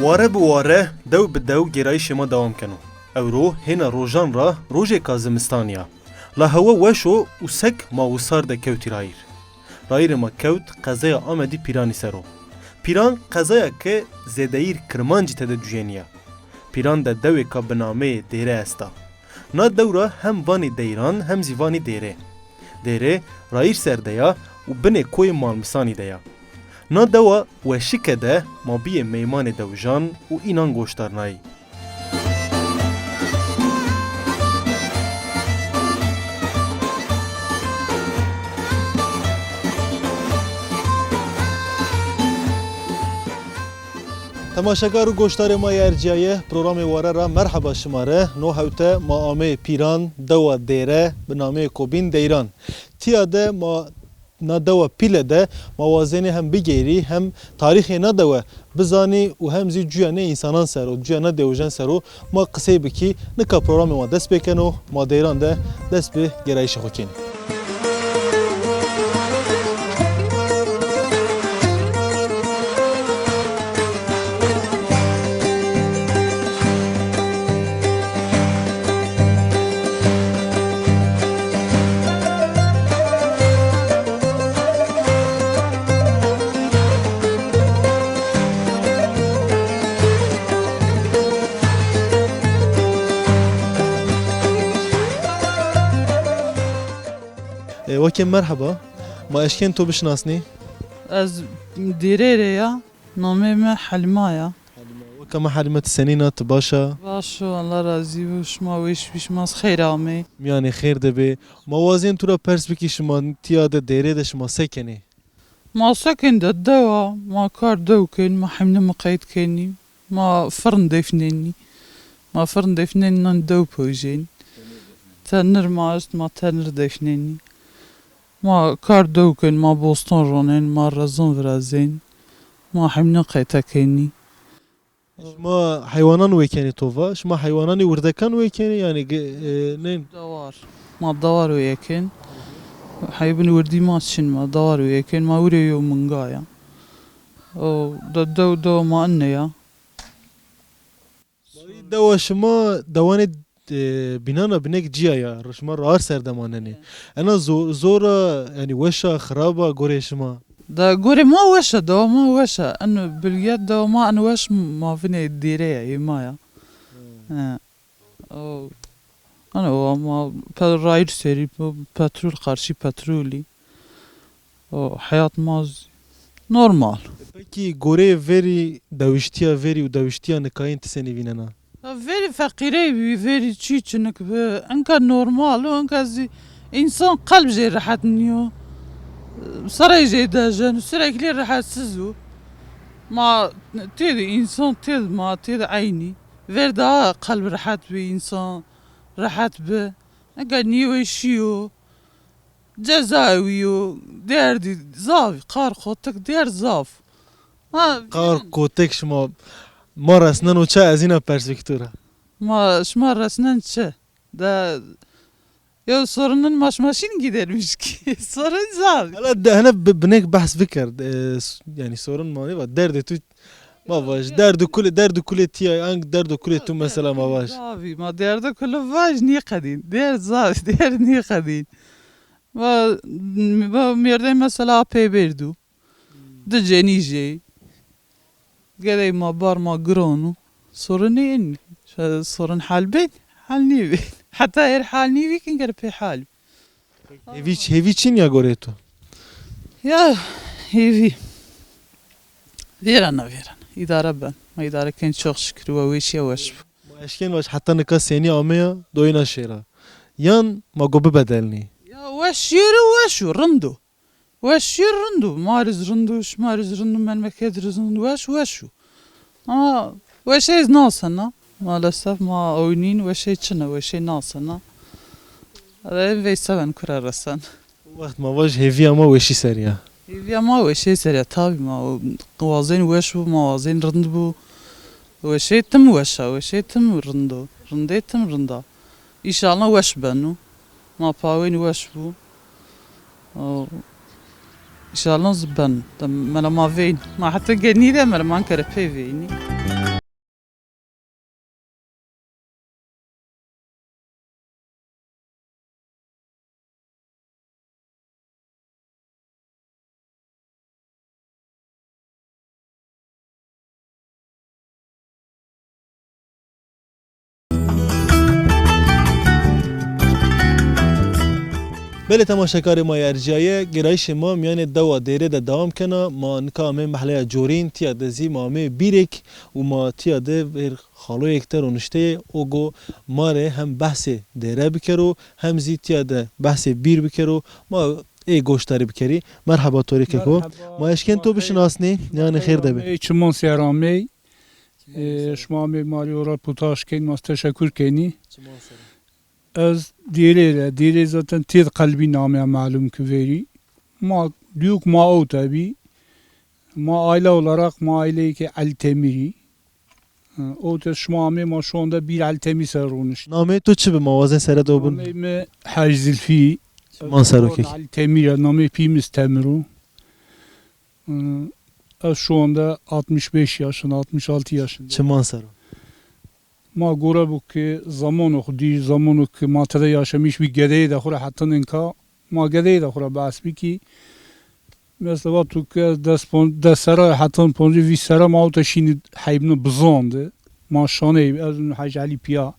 واره بواره دو بدو گرایش ما دوام کنو. اورو هنا روجان را روژه کازمستانیا. لا هوا وشو و سک ما وصار ده کوتی رایر. رایر ما کوت قضای آمدی پیرانی سرو. پیران قضایی که زدایر کرمانجی تده جوینیا. پیران ده دوی که بنامه دیره استا. نا دورا هم وانی دیران هم زیوانی دیره. دیره رایر سردیا و بنه کوی مالمسانی دیا. نا دوا و شکه ده ما بیه میمان دوجان و اینان گوشتارنایی. تماشاگر و گوشتار ما ارجایه پروگرام واره را مرحبا شماره نو هوته ما آمه پیران دوا دیره به نامه کوبین دیران تیاده ما ندوا پیله ده موازنه هم بگیری هم تاریخ ندوا بزانی و هم زی جوانه انسانان سر و جوانه دیوژن سرو ما قصه بکی نکا پروگرام ما دست بکنو ما دیران ده دست به گرایش خوکین وكم مرحبا ما اشكين تو بشناسني از ديريري يا نامي ما حلمايا وكما حلمت السنين باشا باشو الله راضي وش ما ويش ما خير عمي يعني خير دبي موازين ترى بيرسبكي شما تياده ديري ده شما سكني ما سكن ده الدوا ما كار دوكن ما حمنا مقيد كني ما فرن دفنني ما فرن دفنني ندو بوجين تنر ماست ما تنر دفنني ما کار دوکن ما بوستون رونن ما رزون ورازين ما حمنا قيتكني ما حيوانان ويكني توفا شما حيوانان وردكان ويكني يعني نين دوار ما دوار ويكن حيبن وردي ما شن ما دوار ويكن ما وريو منغايا او دو ما انيا دوا شما دوان بنانا بنك جيا يا رشما رار سردمانني انا زورا يعني وشا خرابه غوري شما دا غوري ما وشا دو ما وشا انه باليد دو ما انا وش ما فيني ديريه مايا او انا هو ما رايد سري بترول قرشي بترولي او حياة ماز نورمال بكي غوري فيري دوشتيا فيري ودوشتيا نكاين تسني بيننا فيري فقيري بي فيري تشيتشنك انك نورمال وانك انسان قلب جاي راحت نيو سراي جاي داجن سراي كلي راحت سزو ما تيدي انسان تيد ما تيد عيني فيردا قلب راحت بي انسان راحت به انك نيو شيو جزاويو ديردي زاف قار خوتك دير زاف قار كوتك شما ما رسنن و چه از اینا پرسپکتوره ما شما رسنن چه ده یا sorunun maşmaşin gidermiş ki sorun zor. لا ده هنا بنك بحث فكر يعني sorun ما نبغى درد تو ما واش درد كل تي انك درد كل تو مثلا ما واش abi ma derdi kullu vaş niye kadın der zor der niye kadın va merde mesela peberdu de cenije قالي ما بار ما قرونو صورني اني صورن حال بيت حال نيبي حتى ير حال نيبي كن قال في حال هيفيتشين يا غوريتو يا هيفي فيرانا إذا ربنا ما إذا كان شخص شكر وويش يا وش اشكين واش حتى نكا سيني اميا دوينا شيرا يان ما قوب بدلني يا وش يرو وشو رندو وش يرندو مارز رندوش مارز رندو من مكاد رندو وشو وش هي ناصنا ما لسه ما أوينين وش هي شنا وش هي ناصنا هذا في سبن كرة رسان وقت ما واش هيفيا ما وشي سريع هيفيا ما وشي سريع طابي ما وازين وشو ما وازين رندبو وش هي تم وشا وش هي تم رندو رندي تم رندا إن شاء الله وش بنو ما باوين وش بو إن شاء الله زبن ما فين ما حتى جنيدة ما كره فيني بله تماشاکار ما ارجایه گرایش ما میان دو دیره ده دوام کنه ما نکامه محله جورین تیا دزی مامه بیرک و ما تیا ده بر خالو یکتر اونشته اوگو ماره هم بحث دیره بکرو هم زی تیا ده بحث بیر بکرو ما ای گوشتاری بکری مرحبا توری که کو ما اشکن تو بشناسنی یعنی خیر دبه چمان سیرامی شما می مالی و رپوتاش کن ما تشکر کنی از دیره zaten تید قلبی نامه معلوم که veri ما büyük ma o tabi ma aile olarak ma aileyi ki Altemiri o da ma şu anda bir Altemi sarılmış. نامه تو چی به موازن سره دو بون Name Hacı Zülfi من سروکی Altemiri name pimiz Temiru. Şu anda 65 yaşında 66 yaşında. چمان سرو ما گوره بو که زمانو خودی زمانو که ما تده yaşamış bir gedeyi de خوره حتی ننکا ما gedeyi de خوره بحث بی که مثل وقتو که دست سرای حتی پونجی وی سرا ما او تشینی حیبنو بزانده ما شانه از اون حاج علی پیا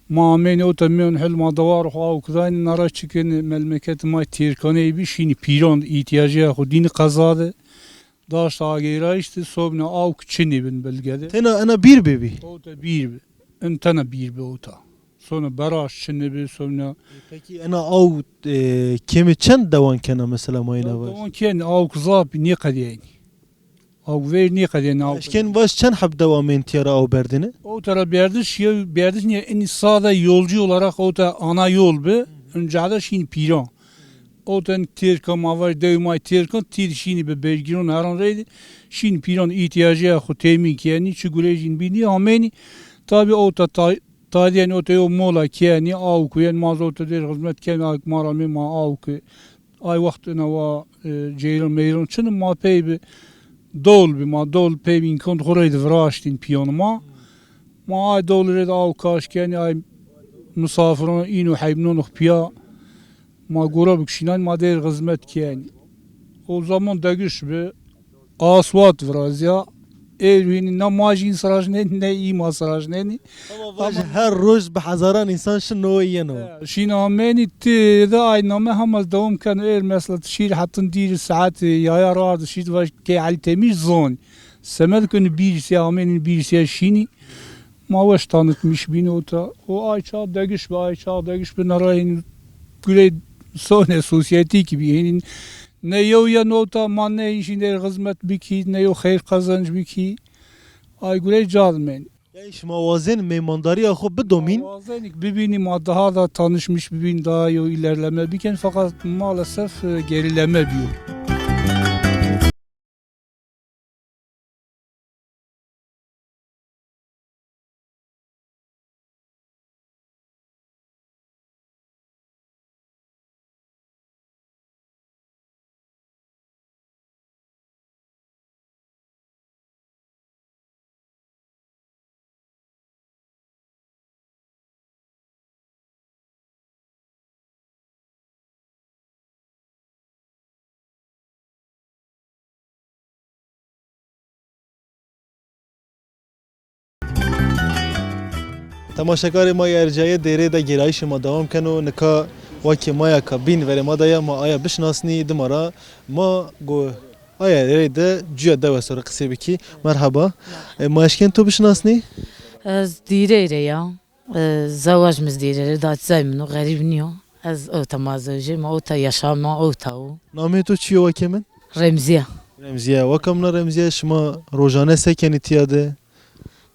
ما امین او تمیون حل ما دوار خواه و کداین نارا چکن ملمکت ما تیرکانه بی شینی پیران احتیاجی خودین قضاده داشت آگیرایشتی صبحنا آو کچینی بین بلگده تینا انا بیر بیبی اوتا بیر به انتنا بیر به اوتا sonra براش çinli bir sonra peki ana او kemi çend devan kana mesela mayına var on ken av kızap ne kadiyeni av ver ne kadiyeni av eşken baş çen hab devam entiyara av berdini o tara berdiş niye en sağda yolcu olarak o da ana yol be önce de şimdi piran o da terka var devmay terka tirşini be belgiron aran reydi şimdi piran ihtiyacı ya temin ki yani şu gülejin bini ameni tabi o da تادیان اوت یو مولا کیانی آو کیان مازوت در خدمت کیان آگ مارا می ما آو کی آی وقت نوا جیرون میرون چون ما پی به دول پی بین کند خورید فراشتین پیان ما آی دول رد آو کاش کیانی آی مسافران اینو حیبنون خ پیا ما گورا بکشینان ما در خدمت کیانی o zaman دگش به آسوات فرازیا evinin ne majin saraj ne ima saraj ne ama her roz be hazaran insan şunu yeno şina ameni te da ay name hamaz davam kan mesela şir hattın dir saat ya rahat şid var ki al temiz zon semel kun bir şey ameni bir şey şini mavaş tanıtmış beni o ayça dagış be narayin güle sone sosyete gibi yani ne yo ya nota man ne işinde hizmet biki ne yo hayır kazanç biki ay güle cadmen yani şu mavazin memandari akho bedomin mavazenik bibini daha da tanışmış bibin daha yo ilerleme biken fakat maalesef gerileme diyor. تماشاکار ما ارجای دیره ده گرایش ما دوام کنو نکا وکی ما یا کابین ولی ما دایا ما آیا بشناسنی دمارا ما گو آیا دیره ده جویا دو سر قصه بکی مرحبا ما اشکن تو بشناسنی از دیره یا زواج مز دیره داد زمینو غریب نیو از اوتا مازوجی ما اوتا yaşam ما اوتاو نامه تو چیه وکی من رمزیه رمزیه وکم نه رمزیه شما روزانه سکنی تیاده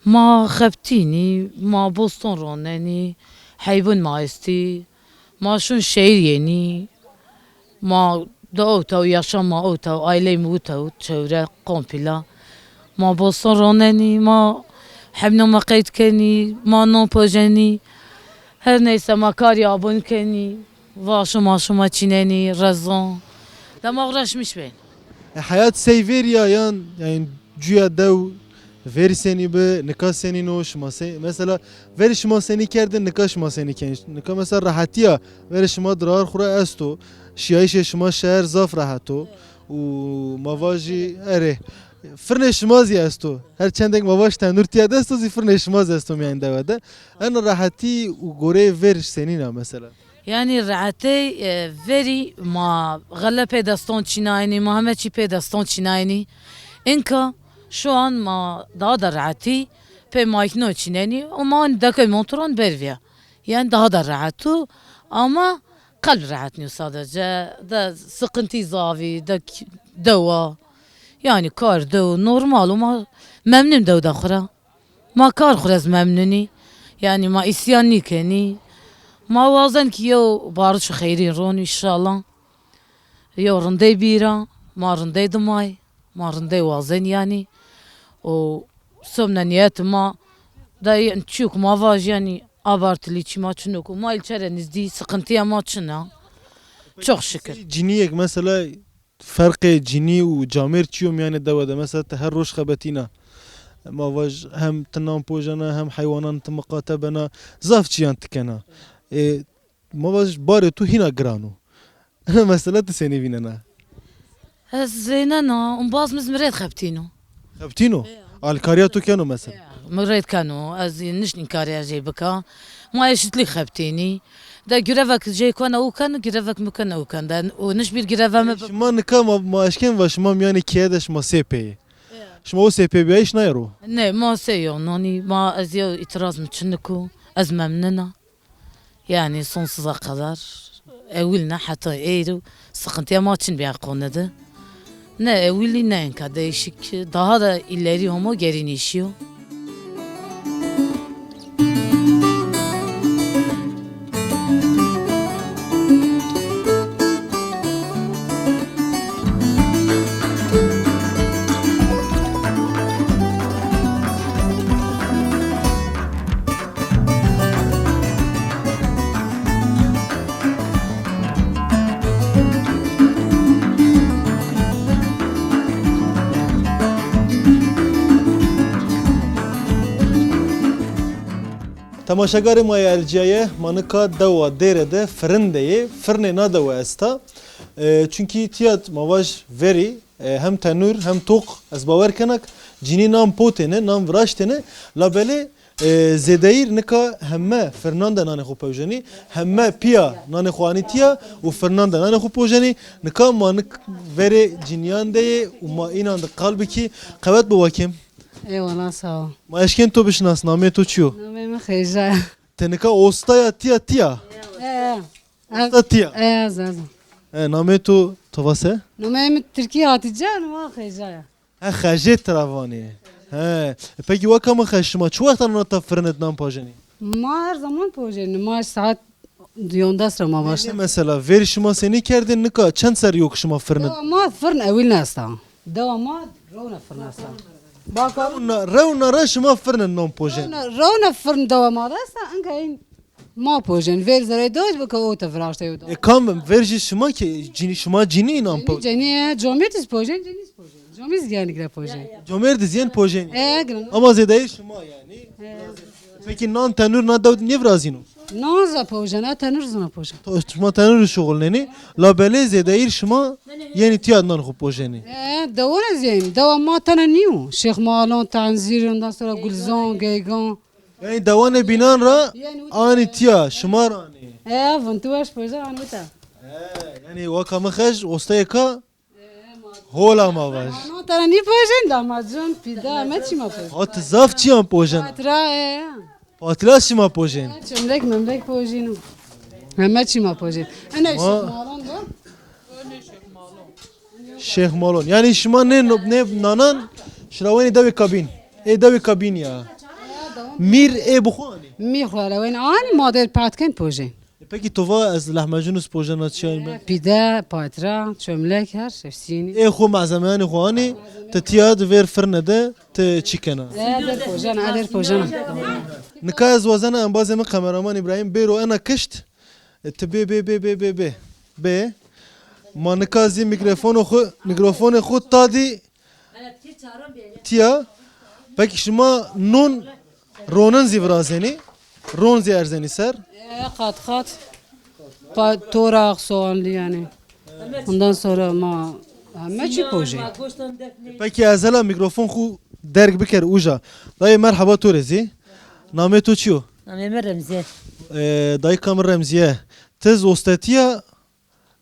ما خبتيني ما بوستون روناني حيبون ما استي ما شون شير يعني ما دوتا وياشا ما اوتا وآيلي موتا وتشورا قومبلا ما بوستون روناني ما حبنا ما قيد كني ما نو بوجاني هر نيسا ما كاري آبون كني واشو ما چيناني رزان لا ما غراش مش بين حياة سيفيريا يعني جویا دو veri seni be nikah senin o şma mesela veri şma seni kerdin nikah şma seni kenç nikah mesela rahatiya veri şma drar khura esto şiayş şma şehir zaf rahato u mavaji ere فرن شمازی استو هر چندک مواش تنور تیاد استو زی فرن شماز استو میان دوده انا راحتی و گوره ورش سنینا مثلا Yani rahatı veri ma gale pedaston çinayni Muhammed çi pedaston çinayni inka şu an ma daha da rahatı pe makino çinayni ama dakika motoron berviya yani daha da rahatı ama kalp rahatnıyor sadece da sıkıntı zavi da deva yani kar deva normal ama memnun deva khura ma kar khurez memnuni yani ma isyan nikeni ما وازن كيو بارش خيرين رون إن شاء الله يو رندي بيرا ما رندي دماي ما رندي وازن يعني و سمنا نيات ما دا نشوك ما فاج يعني أبارت لي ما تشنوك وما الشرع نزدي سقنتي ما تشنا çok şükür. Ciniyek mesela farkı cini و جامر چیوم yani davada mesela her roş خبتینا ما واج هم تنام پوجنا هم حيوانان تمقاتبنا زاف چیان تکنا ما واج باره تو هینا گرانو انا مثلا تسيني فينا زيننا ومباز مزمريت خبتينو خبتينو الكاريا تو كانوا مثلا مريت كانوا از نشني كاريا جاي بكا ما يشت لي خبتيني دا جرافك جاي كنا وكان جرافك مكان وكان دا ونش بير جرافا شما نكا ما اشكن واش ما يعني كيدش ما سيبي شما هو سيبي بيش نايرو ne ما سيو نوني ما ازيو itiraz متشنكو از ممننا yani sonsuza kadar evvelina hatta eğri sıkıntıya maçın bir konuda ne evveli ne enka değişik daha da ileri homo gerinişiyor. تماشاگر ما erciye manıka dava derede fırındayı fırne na dava esta çünkü tiyat mavaj veri hem tenur hem tok az baver kanak cini nam potene nam vraştene labele zedayir nika hemme Fernanda nane khupojani hemme pia nane khuanitiya u Fernanda nane khupojani nika manık veri cinyandaye u ma inan da kalbi ki kavvet bu vakim Eyvallah sağ ol. ما اشكن تو بشناس نامه تو چیو Namemi Kheyja. تنکا اوستایا تیا تیا اوستا تیا Azaz. نامه تو تو واسه Namemi Türkiye Hatice ama Kheyja. ها خجه تراوانی ها پکی وکم خشما چو وقت انا تا فرنت نام پاجنی Ma her zaman projeni. Ma saat diyonda sırama نه başladı. مثلا ویر شما سنی کردین نکا چند سر yok شما فرنت Ma fırın evvel nasta. Devama rona fırın nasta. Bakalım. رونا را شما فرنت نام پاجن Rona fırın devama nasta. Anka ma projeni. Ver zaray doj baka o tefraşta yuda. کام ورجی شما که جینی شما جینی نام پاجن Ceniye comertis projeni. Cenis projeni. Comiz yani gire projeni. جمر دزین پاجن Gren. اما زیدای شما یعنی پکی نان تنور نا داود نیورازینو Naza projeni. Tanır zona projeni. تو شما تنور شغل ننی لابله زیدای شما یعنی تیاد نان خوب پاجنی Devona zeyn. Deva ma tane niyo. Şeyh Malon, Tanzir, ondan sonra Gülzon, Geygan. یعنی دوان بینان را آنی تیا شما رانی Vantuaş proje anıta. یعنی واکا مخش اوستای کا هولا ما باش No tane ni proje damacın pida meçima proje. هات زاف چی هم پوژن Atra پاتلاس چی ما پوژن çömlek memlek proje no. Meçima proje. Ana Şeyh Malon da. شیخ مالون یعنی شما نه نانان شراوانی دوی کابین ای دوی کابین یا میر ای بخوانی Mi xwara wen ani model patken proje. پکی تووا از لحمجونس پوژن چیان به Pida, patra, çömlek her şefsini. ای خو معزمان خوانی تتیاد ویر فرنده ت چیکنا Der proje, der proje. نکا از وزن انباز من کامرامان ابراهیم بیرو انا کشت تبی بی بی بی بی بی بی ما نکازی میکروفون خود تادی تیا پکی شما نون رونن زیورازنی رون زیارزنی سر Kat. Torak soğanlı yani. Ondan sonra ma meçi proje. پکی از هلا میکروفون خو درگ بکر اوجا دای مرحبا تو رزی نامه تو چیو نامه من رمزیه دای کامر رمزیه Tez ostetiya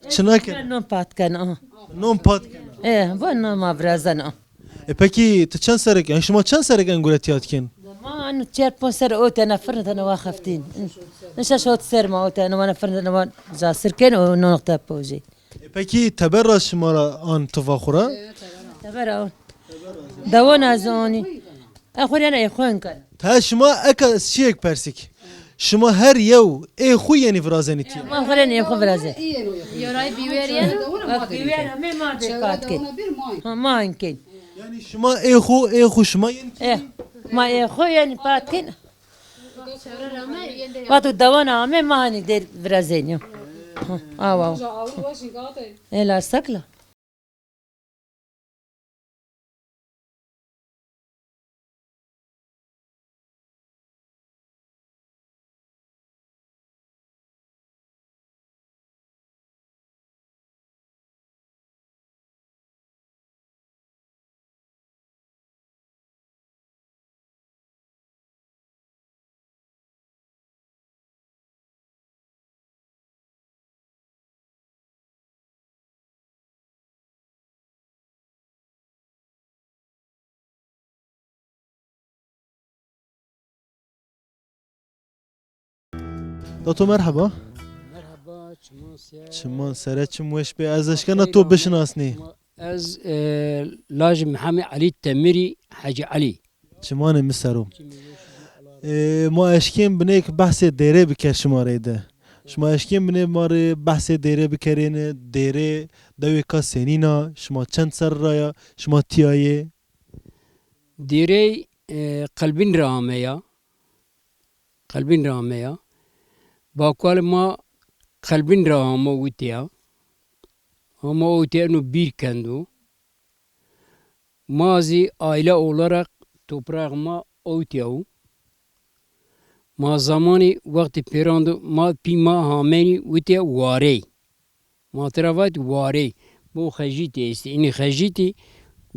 çınakın. Non patken. Non pat. Bu non ma vrazan. Peki te çend serek yani şuma çend serek enguletiyatkin? ما انه تشير بونسر اوت انا فرد انا واخفتين نشا شوت سير ما اوت انا وانا فرد انا جا سركن ونقطه بوجي Peki teberra şımara an tıvaxura? تبرا دوانا زوني اخوي انا اخوان كان Ta şıma eka şiyek persik. Şıma her yev xu yeni vrazaniti. ما اخوي انا اخو فرازي Yoray biveriyen. كبير ما بكاتكن ما يمكن Yani şıma xu şıma yeni. ايه ما اخوي يعني باتكن باتو دوانا عمي ما هني دير فرازينيو اه واو ايه لا سكله Dato merhaba. Çiman sere çim weş be az aşkana to bişnasni. از لاجم محمد علي التمري حاج علي Çiman misarum. Ma eşkin binek bahse dere bike şımaraydı. Şma eşkin bine marı bahse dere bikerine dere deveka senina şma çend serraya şma tiyaye. ديري قلبين رامية قلبين رامية باقوال ما قلبين رامو وتيا ama ötenu bir kendu mazi aile olarak toprağıma öteyu ma zamanı vakti perandu ma pima hameni vite vare ma travat vare bu khajiti esti ini khajiti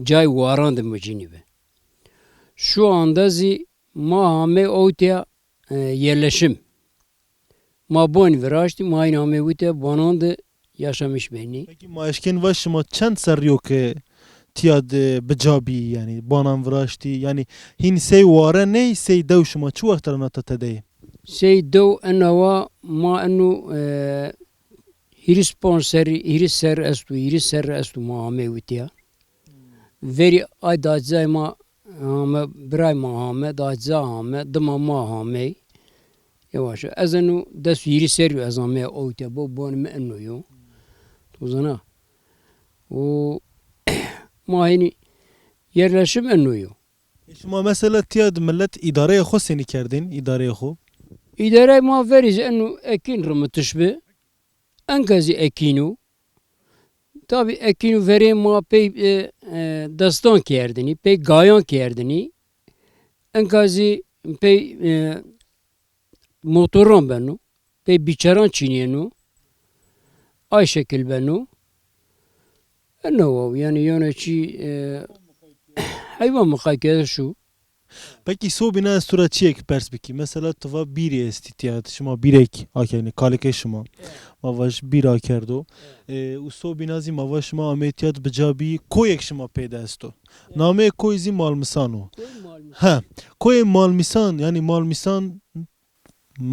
cay varandı mecinibe şu anda zi ma hame öteya yerleşim ma bon viraşti ma aynı hame vite banandı yaşamış beni. Peki ma eşkin ve şma çend ser yok tiyad bicabi yani banan vraşti yani hin sey ware ne sey dev şma çu aktarına tatede. Şey do enava ma enu hiris sponsori hiris ser estu ma ame vitiya. Veri ay dacay ma ame bray ma ame dacay ame dama ma ame. Yavaş azenu des hiris ser azame ote bu bon me enu yo. Tuzana. O mahini yerleşim enu. Şma mesela tiyad millet idareye xo seni kerdin idareye xo. İdare ma veriz enu ekin rımıtışbı. Enkazi ekinu. Tabi ekinu veri ma pey dastan kerdini, pey gayan kerdini. Enkazi pey motoran benu, pey biçaran çiniyenu. Ay şekil benu. Enu yani yönetici hayvan mukayede şu. Peki so bina estura çiyek pers biki mesela tava bir esti tiyad şma birek akeni kalike şma. Mavaş bir akerdo. U so bina zi mavaş ma ametiyat bicabi koyek şma peyda esto. Name koy zi malmisano. Ha koy malmisan yani malmisan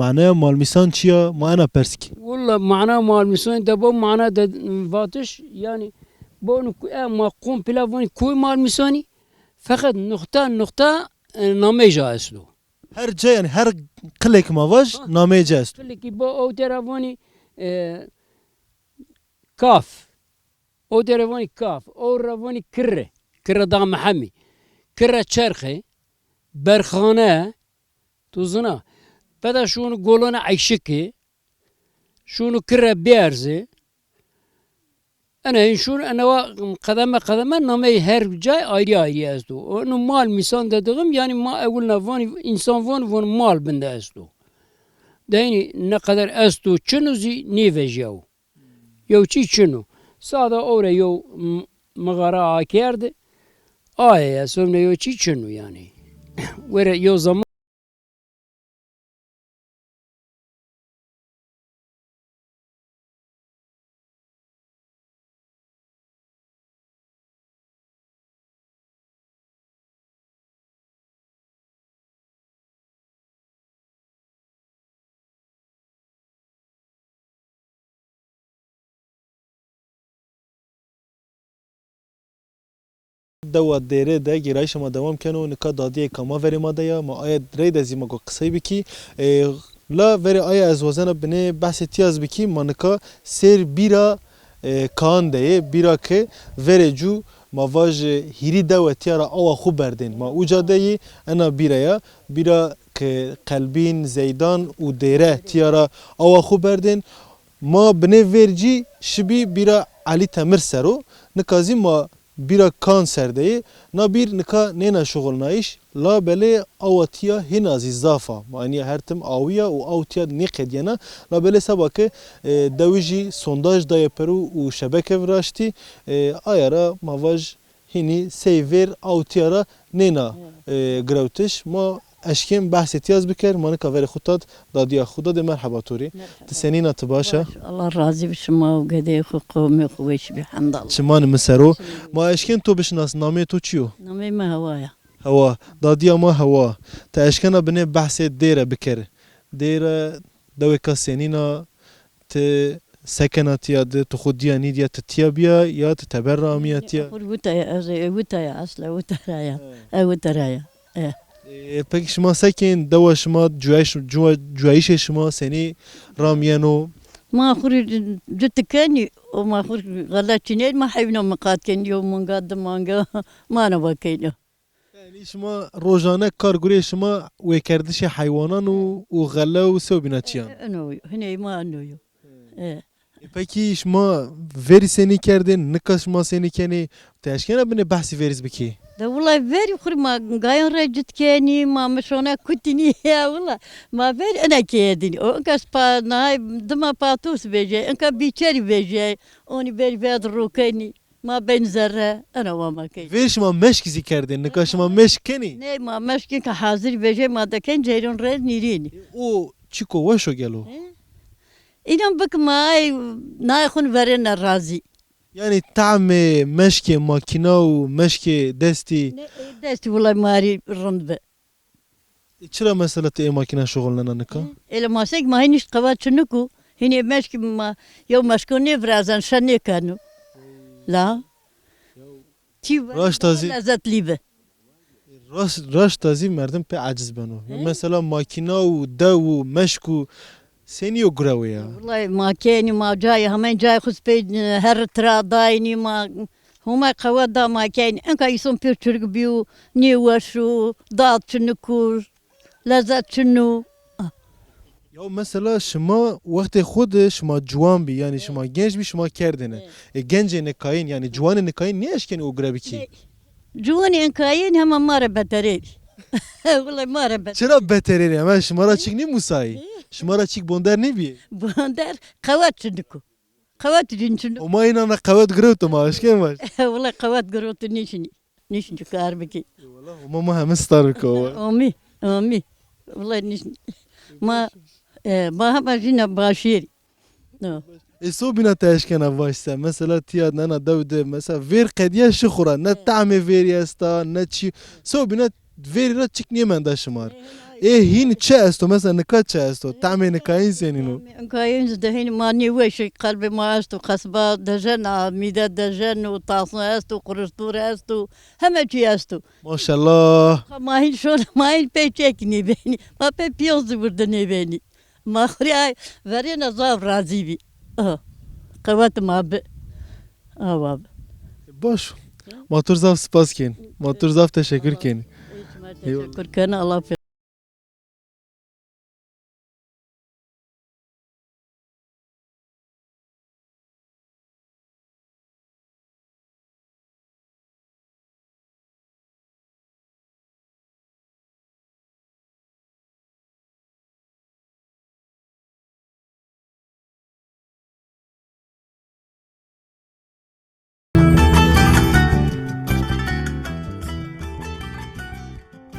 معناه مالميسان چيا معنا برسكي والله معناه مال مسوين دبو معناه فاتش يعني بون ما قوم بلافوني كوي مال مساني فقط نقطة نامي جايسلو her şey yani her klik mavaş name jest. لكي بو او ترافوني كاف او ترافوني كاف او رافوني كرة دام محمي كرة شرخي برخانة توزنا بعد شونو قولنا عيشكي شونو كرة بيرزي أنا شون أنا قدمة نامي هر جاي أيري أزدو إنه مال ميسان دادغم يعني ما أقولنا فاني إنسان فان مال بنده أزدو دهيني نقدر أزدو چنو زي نيفج يو چي چنو سادا أورا يو مغارا آكيرد آيه سومنا يو چي چنو يعني ورا يو زمان دوا دیره ده گرایش ما دوام کنو نکا دادیه کما وری ما دیا ما آیا دری دزی ما گو قصی بکی لا وری آیا از وزن بنه بحث تیاز بکی ما نکا سیر بیرا کان ده بیرا که وری جو ما واج هیری دوا تیارا آوا خوب بردین ما اوجا ده انا بیرا که قلبین زیدان و دیره تیارا آوا خوب بردین ما بنه ورجی شبی بیرا علی تمر سرو نکازی ما بیرا کان سرده نا بیر نکا نینا شغل نایش لا بله آواتیا هنازی زافا معنی هر تم آویا و آواتیا نقد ینا لا بله سبا که دویجی سونداج دای پرو و شبکه وراشتی آیارا مواج هنی سیور آواتیا را نینا گروتش ما اشکیم بحث تیاز بکر مانه کاور خودت دادیا خدا ده مرحبا توری تسنینا تباشه الله راضي بشما وقدي خو قومي خويش بحمد الله چمان مسرو ما اشکن تو بشناس نامه تو چیو نمي ما هوايا هوا دادیا ما هوا تا اشکنا بنه بحث دیره بکر دیره دوی که سنینا ت سکناتیا ده تو خودیا نیدیا تتیا بیا یا تتبر رامیاتیا وتا يا اصلا وترايا وترايا پک شما سکن دوا شما جوایش شما سنی رامیانو ما خوري جت كاني وما خوري غلاتني ما حيبنا مقاد كان يوم من قاد مانجا ما انا وكيله یعنی شما روزانه کارگوری شما و کردش حیوانان و غله و سوبینا چیان انو هنا ما انو پکی شما وری سنی کردین نکاش شما سنی کنی تاشکنه بنه بحثی وریز بکی ده والله فيري خوري ما قاين رجت كاني ما مشونا كنتني يا والله ما فيري انا كيدني انكاس با ناي دما باتوس بيجي انكا بيتشري بيجي اوني فيري فيد روكاني ما بين زره انا وما كي ویر شما مشکزی کردین نکاش شما مشکنی نه ما مشكين كحاضر بيجي ما ده كان جايرون رد نيريني او چیکو وشو گلو اینم بک مای نایخون ورن رازی یعنی طعم مشک ماکینا و مشک دستی دستی والله ماری رند به چرا مثلا تی ماکینا شغل نکا الا ما سيك ما هينش قوات شنكو هني مشك ما يوم مشكوني فرازان شني كانوا لا تي راش تازي لذت ليبه راش تازی مردم په عجز بنو مثلا ماکینا و دو و مشک و سنیو گرویا والله ما كاني ما جاي همين جاي خذ بين هر ترا دايني ما هما قوات دا ما كان انك يسون بيرتشرك بيو نيوشو دات شنكو لذت شنو یا مثلا شما وقت خود شما جوان بی یعنی شما گنج بی شما کردنه گنج نکاین یعنی جوان نکاین نیش کنی او گربی کی جواني انكاين هم مره بتريل والله مره بتريل چرا بهتره اما شما را چیک نی موسایی شما را چیک بوندر نی بی بندر قوات شنكو قوات جنشنو او ما اینا نه قوت گرو تو ماش کیم باش والله قوات قروت نيشني كاربكي والله ما هم استار کو امي والله نيشني ما هم جينا باشيري اسو بنا تاشكنا واشسا مثلا تياد نانا داود مثلا فير قديا شخورا نه طعم فيري استا نه چی سو بنا فيري را چیک نیمن دا شمار هین چه استو مثلا نکات چه استو طعم نکاین سینینو كاين دهين ما نيوش قلبي ما استو قصبة دجن ميدا دجن وطاسن استو قرصتور استو هم شي استو ما شاء الله ما هين شو ما هين بيتشك نيبيني ما بيبيوز برد نيبيني ما خري فرينا زاف رازيبي قوات ما ب باب باش موتور زاف سپاس کن موتور زاف تشکر کن تشكر كان الله في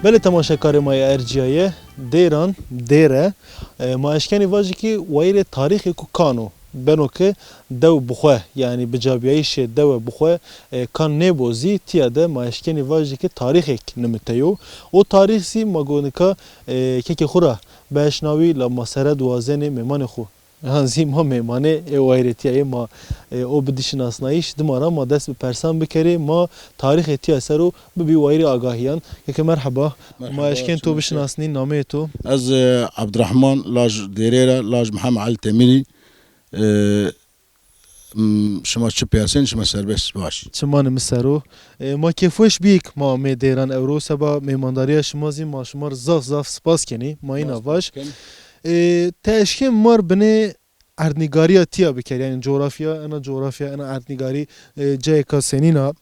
بله تماشاکار ما ارجیایه دیران دیره ما اشکنی واجی که ویر تاریخی که کانو بنو که دو بخواه یعنی بجابیایش دو بخواه کان نبوزی تیاده ما اشکنی واجی که تاریخی نمتیو و تاریخ سی ما گونه که که خورا بهشناوی لما سره دوازن میمان خو Hanzi ma memane wayretiye ma o bidişin asnayiş dimara ma dest bi persan bikeri ma tarih etiye seru bi wayri agahiyan ki merhaba ma eşken to bişin asni name to از عبد الرحمن لاج ديريرا لاج محمد علي تميري شما چه پیاسین شما سربست باش çman miseru ma kefoş bik ma me deran euro seba memandariya şmazi ma şmar zaf spas keni ma ina baş teşkin mar bine erdnigariya tiya biker yani coğrafya ana erdnigari ceka senina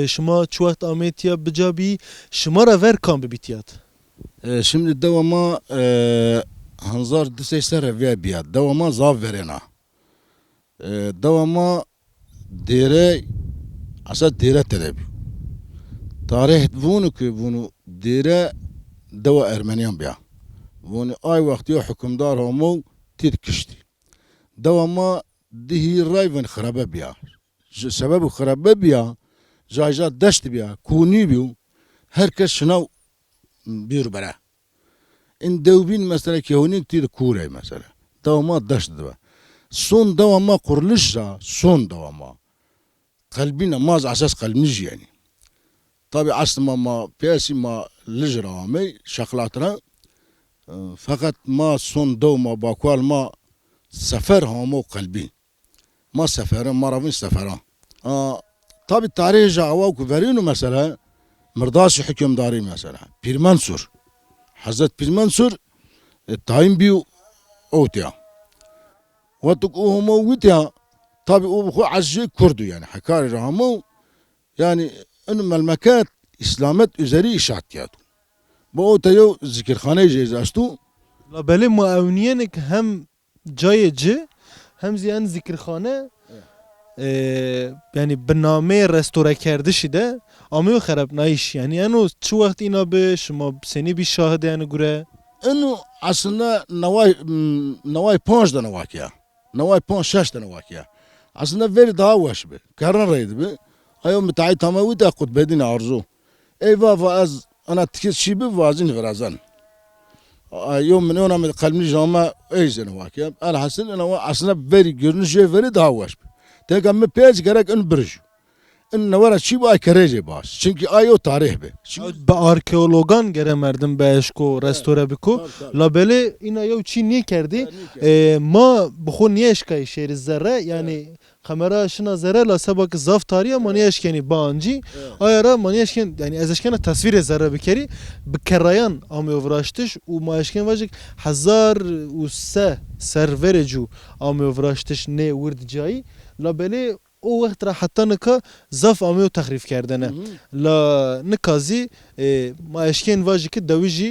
şma çuat ametiya bicabi şmara ver kan bibitiyat şimdi devama hanzar diseyser ve biya devama zav verena devama dere asa dere telebi tarih bunu ki bunu dere deva Ermeniyan biya bunu ay vakti hükümdar homo tedkişti devama dihi rayven kharabe biya sebebi kharabe biya jayja deşti biya kuni biyo herkes şınav bir bera in devbin mesela ki honik tid kure mesela devama deşti biya son devama kuruluşsa son devama kalbine maz asas kalbiniz yani tabi aslında ma piyasi ma lijrame şaklatına fakat ma son devama bakwal ma sefer hamo kalbi ma sefere maravin sefera tabi tarihi java kuverinu mesela mırdaşı hükümdari mesela Pir Mansur Hazret Pir Mansur tayin bir otiya واتق هم ويتها طبي وبخو عزي كردو يعني حكاري رامو يعني انما المكات اسلامت üzeri işaretiyatı. Bu otayo zikirhane cezastu. La beli muavniyenik hem cayeci hem ziyan zikirhane yani bername restore kerdişi de amıyor xarab naiş yani yani çu vakt ina be şuma seni bir şahit yani göre انه aslında navay panj da navakiya. نواي بون شاش نواكيا اصلا فيري داوش به كرر ريد به ايوم بتاعي تماوي تاخد بدين ارزو اي فافا از انا تكيس شي بفازين فرازان يوم من يوم من قلبي جاما ايز نواكيا انا حسن انا اصلا فيري görünüş فيري داوش تلقى مي بيج gerek ان برج ان ورا شي باي كريجي باش çünkü ayo tarih be be arkeologan geremerdim be eşko restore biko la beli ina yo çi niye kerdi ma bu niye eşkay şehir zerre yani kamera şına zerre la sabak zaf tarihi ma niye eşkeni bancı ayara ma niye eşken yani ez eşkena tasvir zerre bikeri bikerayan am yovraştış u ma eşken vajik 1003 serverecu am yovraştış ne wurd cayı la beli او وقت را حتی نکا زف آمیو تخریف کردنه لا نکازی ما اشکین واجی که دویجی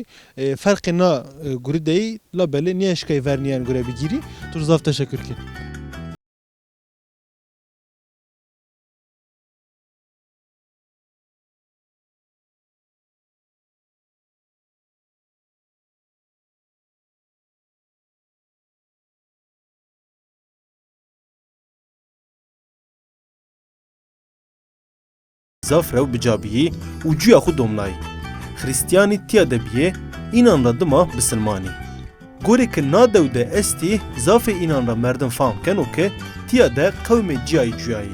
فرق نا گوری دی لا بله نیه اشکای ورنیان گوری بگیری تو زف تشکر کن Zafre u bicabiyi u cuya xu domlayı. Hristiyani tiya debiye inan ra dima bisilmani. Gore ki nadew de esti zafê inan ra merdin fam keno ke tiya de qewmê ciyayî cuyayî.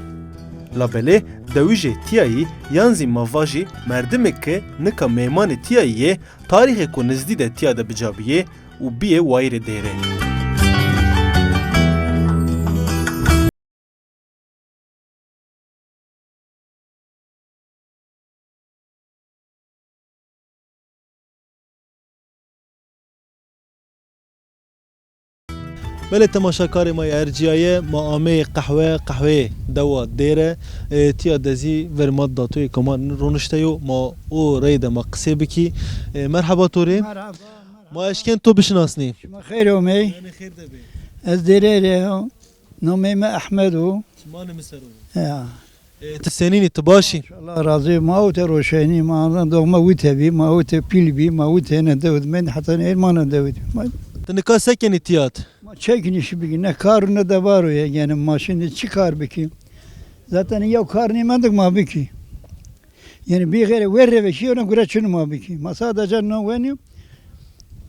Labele dewî jê tiyayî yan zî mava jî merdimek ke nika mêmanê tiyayî ye tarîxê ku nizdî de tiya de bicabiye û biyê wayrê dêre. بله تماشاکار ما ارجیایه ما آمه قهوه دوا دیره تیا دزی ورماد داتوی کمان رونشتیو ما او رید ما قصه بکی مرحبا توری ما اشکن تو بشناسنی شما خیر اومی خیر دبی از دیره ریو نومی ما احمدو شمان مسرو تسنینی تباشی الله راضی ما او روشنی ما دوما ویتبی ما او پیلبی ما او نه دود من حتی نه ما نه دود تنکا سکنی تیات çekin işi bir ne karını da var o ya yani maşını çıkar beki. Zaten ya karnı mandık mı beki. Yani bir kere verre ve şey ona göre çınım mı beki. Masada canına venim.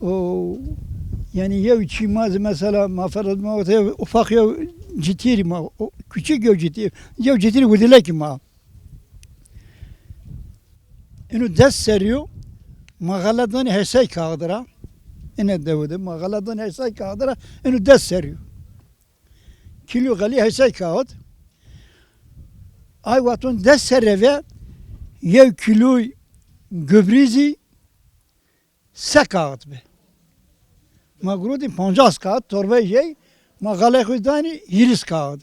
O Yani ya çimaz mesela maferat ma ufak ya ciddi ma küçük ya ciddi ya ciddi vurdular ki ma. İnu ders seriyor. Mağaladan her şey kağıdıra. İne devede mağaladan her şey kağıdıra. İnu ders seriyor. Kilo gali her şey kağıt. Ay vatun ders sereve ya kilo göbrizi se kağıt be. Magrudi 50 kağıt torba şey mağala kudani 20 kağıt.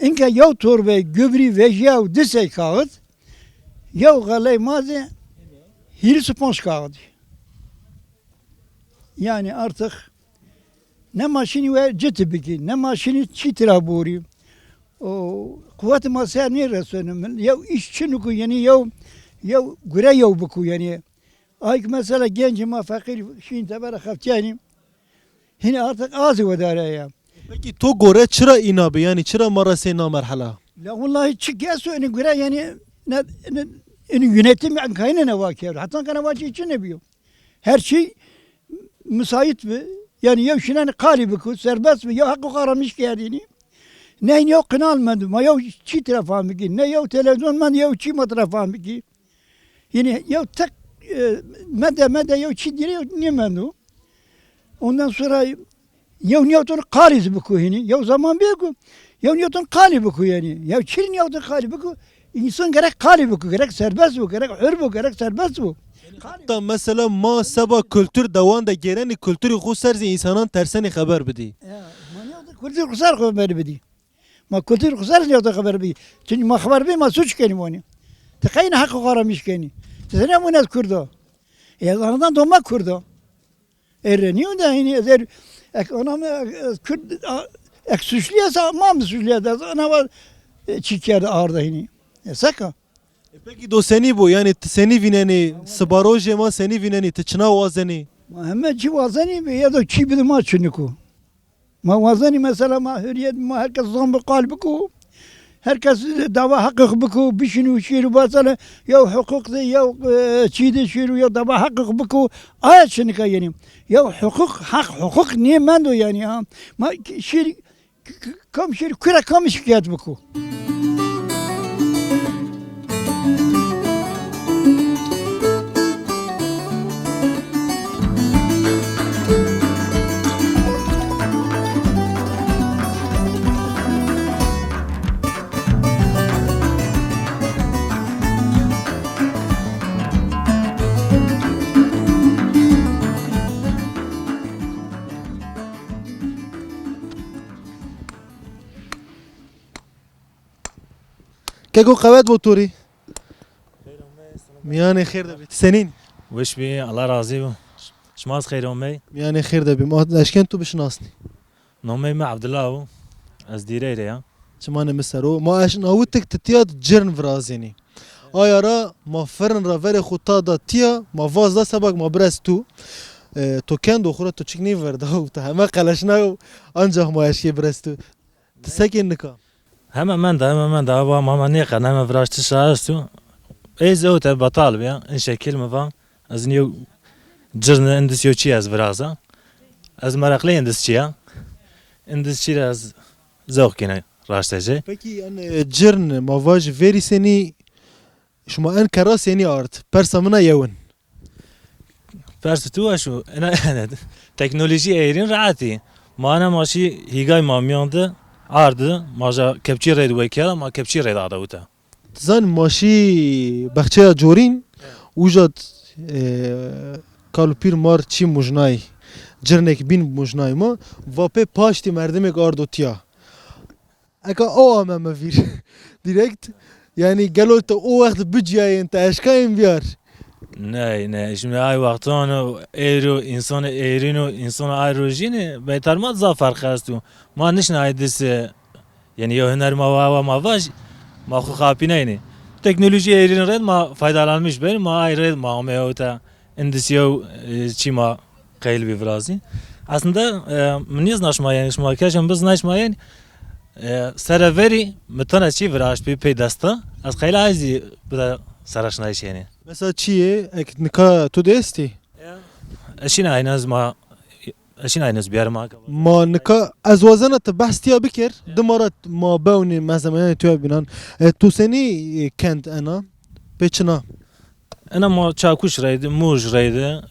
İnke ya torba göbri ve ya dese kağıt ya galay maze 25 kağıt. Yani artık ne maşini ve ciddi biki, ne maşini çitira buri. O kuvvet-i masaya ne resönüm? Ya işçi nuku yani ya güre ya buku yani. Ay mesela genç ma fakir şin tabara haftiyani. Yine artık ağzı vedare ya. Peki to gore çıra inabi yani çıra marasena merhala. La vallahi çıkıyorsa onu göre yani ne yönetim kaynağı ne vakıyor. Hatta kana vakı için ne biliyor. Her şey müsait mi? Yani ya şunun kalibi ku serbest mi? Ya hakkı karamış geldiğini. Ne yok kınalmadı. Ma yok çi tarafı ki. Ne yok televizyon man yok çi tarafı ki. Yani ya tek mede yok çi dire ne menu. Ondan sonra ya niyotun kaliz bu ku yani. Ya zaman bir ku. Ya niyotun kalibi ku yani. Ya çi niyotun kalibi ku. İnsan gerek kalibi ku gerek serbest bu gerek hür bu gerek serbest bu. Hatta mesela ma seba kültür devan da geleni kültürü xu serzi insanın terseni haber bidi. Kültür kusar haber bidi. Ma kültür kusar ne o da haber bidi. Çünkü ma haber bidi ma suç kenim onu. Tekayın hakkı karamış keni. Tesene bu ne kurdu. Yazanından donma kurdu. Ereniyor da yine ezer ekonomi Kürt ek suçluysa ma mı suçluysa ana var çikyerde ağırda yine. Saka. Peki do seni bu yani seni vineni sıbaroje ma seni vineni tıçına vazeni. Hemen çi vazeni ya da çi bir ma çünkü. Ma vazeni mesela ma hürriyet ma herkes zambı kalbi ku. Herkes dava hakkı buku bişinu şiru basala ya hukuk ya çiğde şiru ya dava hakkı buku ayet şunu yani. Ya hukuk niye mendo yani ha. Ma şir kam şir kura kam şikayet buku. Kego kavet boturi. Miyane khair da bit. Senin. وش بي الله راضي شماس خير امي Miyane khair da bit. Ma eşken tu bişnasni. نومي مع عبد الله از ديريري ya Çmane mesero ma eşn avutek tiyad cirn vrazeni. Ayara ma fern ra vere xuta da tiya ma vaz da sabak ma brestu. تو كان دخوره تو چکنی ورده و تا همه قلشنا و انجا همایشی برستو تسکین نکا هم من ده و ماما نيقا نما فراش تشارستو اي زوت بطالب يا ان شكل مفا از نيو جرن اندسيو چي از فرازا از مرقلي اندس چيا اندس چي از زوق كنا راشتاجي Peki yani cirn ma vaj veri seni şuma en kara seni art persamına yevin. فرستو شو انا تكنولوجي ايرين رعاتي ما انا ماشي هيغاي ماميانده عرض ماجا كبتشي ريد ويكالا ما كبتشي ريد عداوتا Zan maşi bahçeye jorin ujad kalpir mar çi mujnay cirnek bin mujnay ma vape paşti merdemek ardotiya. Eka o ama mevir direkt yani gelolta o vakit bücüye ente eşkayın biyar. نه şimdi ay vaktano eiro insan eirino insan ayrojini betarmat za fark hastu ma niş naydis yani yo hüner ma vaj ma xu khapinayni teknoloji eirin red ma faydalanmış ben ma ayrı ma meota endisiyo çima qayl bir vrazi aslında mniz naşmayan şma kaşım biz naşmayan seraveri metana çi vraş bir peydasta az qayla ayzi bu da saraşnayış yani Mesela çiye ek nika tu desti. اشينا هاي ناز ما اشين اي ناس بيار معك ما نكا از وزنة بحث تيا بكر دمرت ما باوني مزماني توي بنان تو سني كنت انا بيتشنا انا ما تشاكوش ريد موج ريد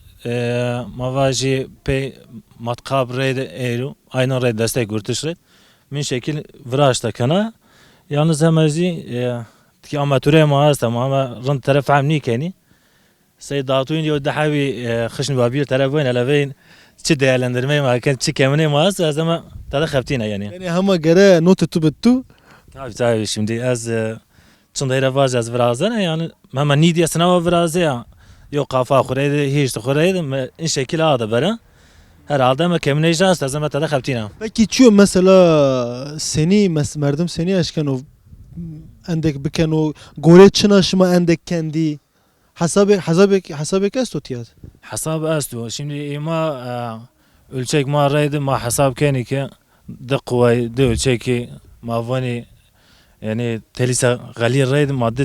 ما واجي بي متقاب ريد ايرو aynen ريد destek gurtuş ريد من شكل فراش تكنا yalnız hemezi تكي amatüre ما هست ama رند طرف عمني كاني سيد داتوين يو دحاوي خشن بابير طرفين لفين çi değerlendirmeyi ma kan çi kemine ma az ama tada khaptina yani. يعني هما جرا نوت تبتو Tabii şimdi az çındayra vaz az vrazana yani mama nidiye sınava vrazı ya yok kafa khuraydı hiç khuraydı in şekil adı bara herhalde ama kemine icaz az ama tada khaptina. Peki çiyo mesela seni merdum seni aşkan o endek biken o gore çınaşma endek kendi hasabek estotiyat. Hasab astu şimdi ima ölçek ma raydı ma hasab keni ki de kuvay de ölçeki ma vani yani telisa galir rayd madde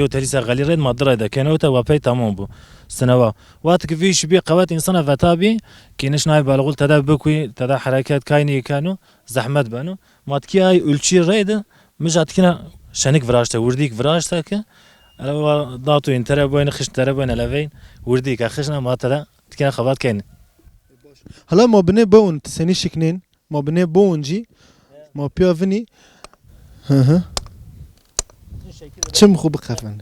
telisa galir rayd madde rayda kene ota vapay tamam bu sınava وقت في شبيه قوات انسان فتابي كينش ناي بالغول تدا بكوي تدا حركات كايني كانوا زحمت بانو ماتكي اي ölçü rayd مجاتكنا شنك فراشته ورديك فراشته ك داتو ان تربوين خش تربوين لفين ورديك خشنا ما تدا تكنا خبات كاين هلا ما بني بون تسني شكنين ما بني بونجي ما بيافني ها چم خوب خفن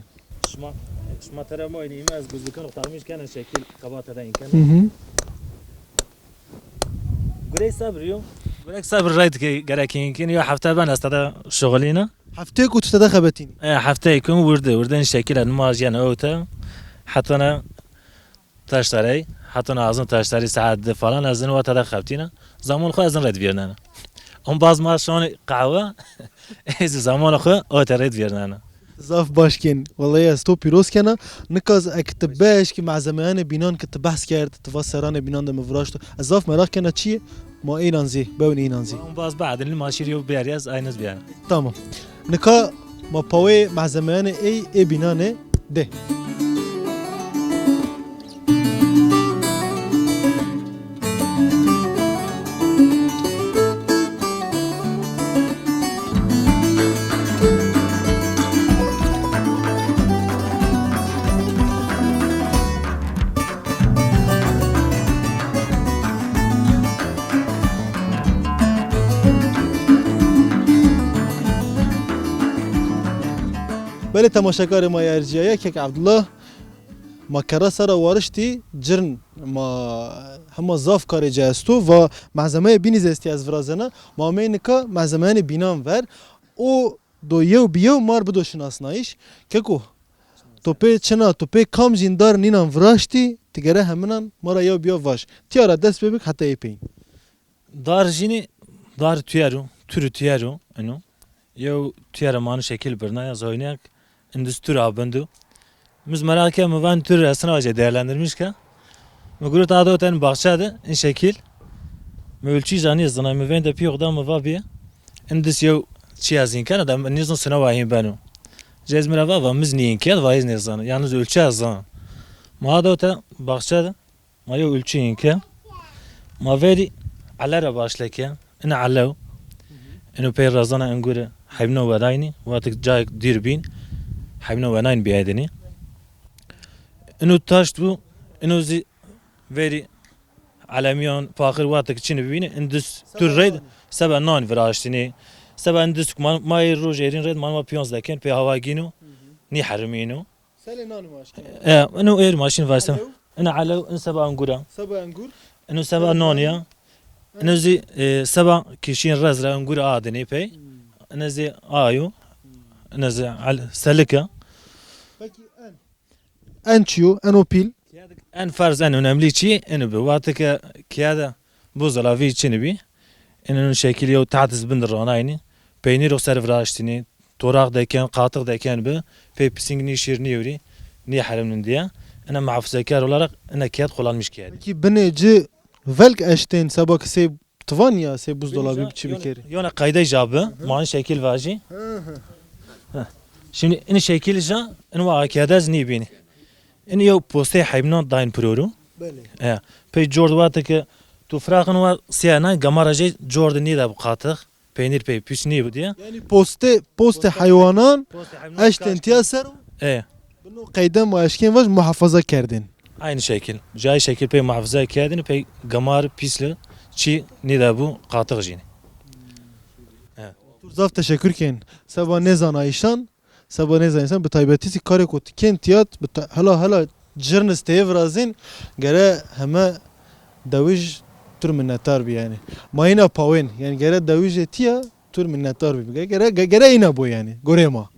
شما ترى ما يعني ما أزبط كانوا تعميش كان شكل قبات هذا إن كان قريب صبريو قريب صبر رايد كراكين كين يو حفتة بنا استدا شغلينا حفتة كنت تدخبتيني حفتة يكون وردين شكل الماج يعني أوتا حتى أنا تاشتري حتى أنا أظن تاشتري ساعات فلان أظن وقت تدخبتينا زمان خو أظن رد بيرنا هم باز ما شون قهوة إذا زمان خو أوتا رد بيرنا زاف باشكين والله استو بيروس كنا نكاز اكتب باش كي مع زمان بينان كنت بحث كارت تفسران بينان دم فراشتو زاف مراك كنا تشي ما اينانزي باون اينانزي هم باز بعد اللي ما شيريو بيرياز اينز بيان تمام نكا ما باوي مع زمان اي بينان ده بله تماشاگر ما ارجیه که عبدالله ما کرا سر وارشتی جرن ما هم زاف کار جاستو و معزمه بینی زستی از ورازنه ما مینه که معزمه بینام ور او دو یو بیو مار بدو شناسنایش که کو توپی چنا توپی کام جیندار نینام وراشتی تگره همینان مارا یو بیو واش تیارا دست ببک حتی ایپین دار جینی دار تیارو türü tiyaro eno yo tiyara manı şekil birna ya zoynak endüstri abandu biz merake mıvan tür aslında hoca değerlendirmiş ki muguru tadı oten bahçede in şekil mülçi zani zana mıvan da piyoda mıva bir endüs yo çiyazin kan adam nizon sınavayım benu cezmira vava mizniyin ki vaiz nizan yalnız ölçü azan ma da oten bahçede ma yo ölçüyin ki ma veri alara başlarken ina alav إنه بير رزانا أنقول حبنا ودايني واتك جاي دير بين حبنا وداين بيعدني إنه تاشتو إنه زي فيري عالميان فاخر واتك تشين بيني إندس تريد سبع نان فراشتني سبع إندس ما يروج يرين ريد ما بيونز لكن في هواجينو ني حرمينو سالي نان ماش إنه إير ماشين فاسم إنه على إن سبع أنقورا سبع أنقور إنه سبع نانيا نزي سبع كيشين رزرة نقول عادني بي نزي آيو نزي على سلكة أنشيو أنو بيل أن فرز أنو نملي شيء أنو بواتك كيادا بوزلا في شنبي إنه شكل يو تعتز بند الرانايني بيني رو سرف راشتني توراق دكان قاطق دكان به في بسنجني شيرني يوري ني حرم من ديا أنا معفو زكار ولا أنا كياد خلال مش كياد كي بني velk eşten sabah se tvanya se buzdolabı biçi bikeri. Yana kayda icabı, mani şekil vaji. Şimdi ini şekil ja, ini va akiyadaz ni bini. Ini yo poste haybna dain proru. Bele. Pe Jordan ki تو فراخن و سیانه گمارجی جوردنی ده بقاطق peynir pey püsni bu diye. Yani poste hayvanan eştentiya ser E bunu kayda maaşken var muhafaza kerdin. aynı şekil. Cay şekil pey muhafaza kâdini pey gamar pisli çi nida bu qatık jini. Turzaf teşekkürken sabah ne zanayışan sabah ne zanayışan bu taybetisi kare kot kentiyat hala jırnız tevrazin gere heme daviş tur minnettar bi yani. Mayına pawen yani gere daviş etiya tur minnettar bi. Gere ina bu yani. Gorema.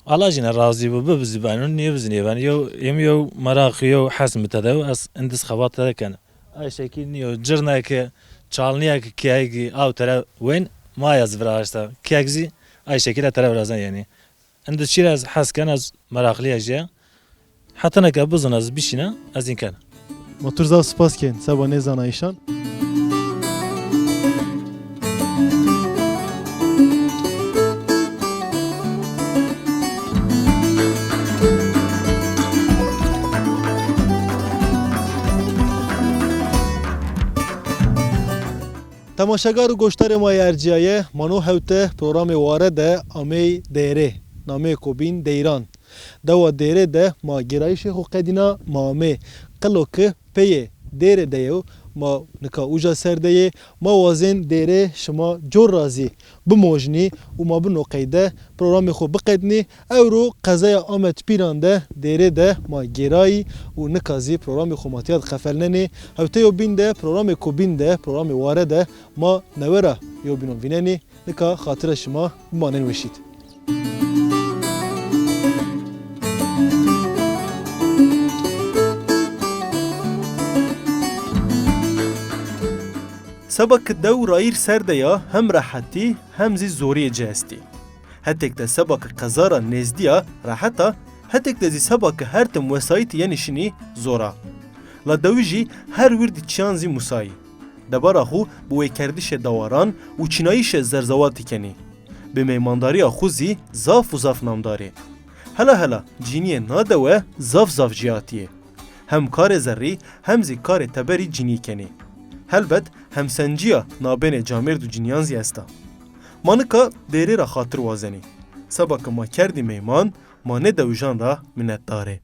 Allah jine razı bu bizi ben niye bizi niye ben yo merak yo hasm tadav as indis khabat da kan. Ay şekil niye jırna ki çalniya ki kiyagi av tara wen ما يزبر عشتا كيكزي أي شكل ترى برازن يعني عند الشيء از حس كان از مراقلي أجيا حتى نكبزن از بيشنا از إن كان Ma Turzaf spasken sabah ne zanayışan. تماشاگر و گوشتار ما ارجیایه منو هوته پروگرام واره ده امی دیره نامه کوبین دیران دو دیره ده ما گرایش خو قدینا ما امی قلو که پیه دیره دیو ما نکا اوجا سر دیه ما وازن دیره شما جور رازی بموجنی و ما بنو قیده پروگرام خو بقیدنی او رو قضای آمد پیران ده دیره ده ما گرایی و نکازی پروگرام خو ماتیاد خفلننی هوته یو بین ده پروگرام کوبین ده پروگرام واره ده ما نوره یو بینو بیننی نکا خاطر شما بمانن وشید سبک دو رایر سرده یا هم راحتی هم زی زوری جستی هتک ده سبک قزارا نزدیا راحتا هتک ده زی سبک هر تم وسایت یعنیشنی زورا لا دویجی هر وردی چانزی مسایی دبارا خو بوی کردیش دواران و چیناییش زرزواتی کنی به میمانداری خوزی زاف و زاف نامداری هلا جینی نادوه زاف جیاتیه هم کار زری هم زی کار تبری جینی کنی هلبت همسنجیا نابین جامرد و جنیانزی استا مانکا دیری را خاطر وازنی سبک ما کردی میمان ما ندوجان را منت داره